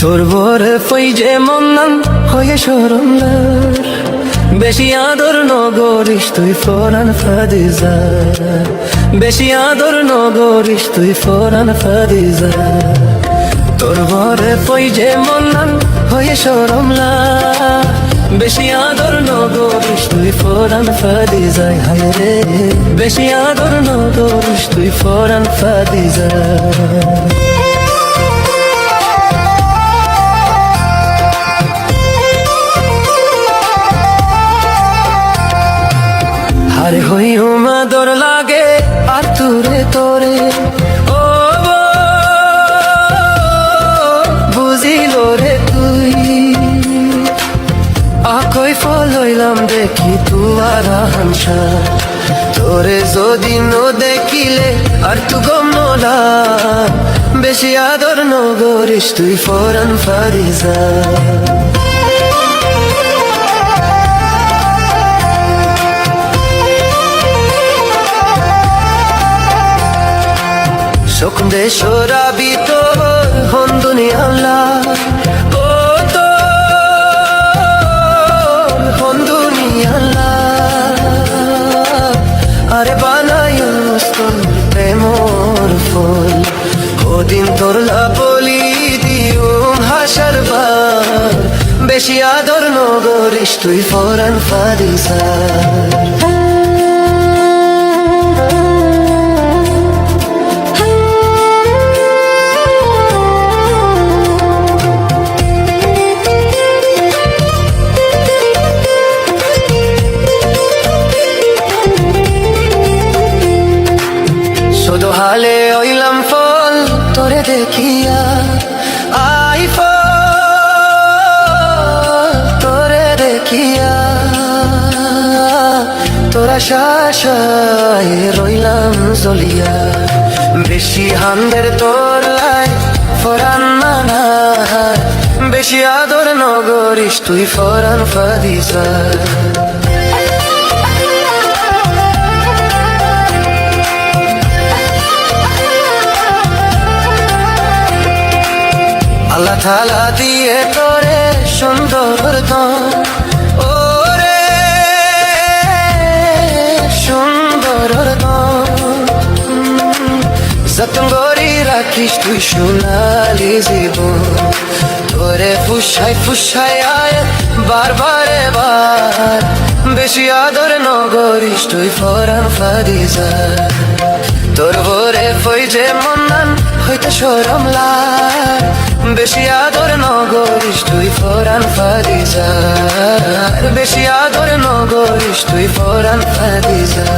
তোর বরে ফই যে মন্নান হয়ে সরমলার বেশি আদর নগরিস তুই ফরান ফাদিজা বেশি আদর নগরিস তুই ফরান ফাদিজা তোর বরে ফই যে মন্নান হয়ে সরমলার বেশি আদর নগরিস তুই ফরান ফাদিজা হায় রে বেশি আদর নগরিস তুই ফরান ফাদিজা আরে হইও মাদর লাগে আর তুরে তোরে ও বুঝিল রে তুই আকই ফল হইলাম দেখি তুয়ার হামসা তোরে যদি ন দেখিলে আর তু গম নলা বেশি আদর নগরিস তুই ফরান ফারিজা শোক দেশরা বিতর হন দুনিয়াল্লা ও তো হন দুনিয়াল্লা আরে বানায়ুস্তন প্রেমর ফল ওদিন তোর লাপলি দিউম হাসার বার বেশি আদর নগরিস তুই ফরান ফারিজা হালে ওইলাম ফল তোরে দেখিয়া আই তোরে দেখিয়া তোরা শাসায় রইলাম জলিয়া বেশি হান্দের তোর লাই ফরান মানা বেশি আদর নগরিস তুই ফরান ফাদিজা আল্লাহ তাআলা দিয়ে তোরে সুন্দর ওরে সুন্দর যতন করি রাখিস তুই সোনালি জীবন তোরে ফুসাই ফুসাই আয় বারবারে বার বেশি আদর নগরিস তুই ফরান ফারিজা তোর ভোরে ফই যে মন্নান হইতে সরমলার বেশি আদর নগরিস তুই ফরান ফারিজা বেশি আদর নগরিস তুই ফরান ফারিজা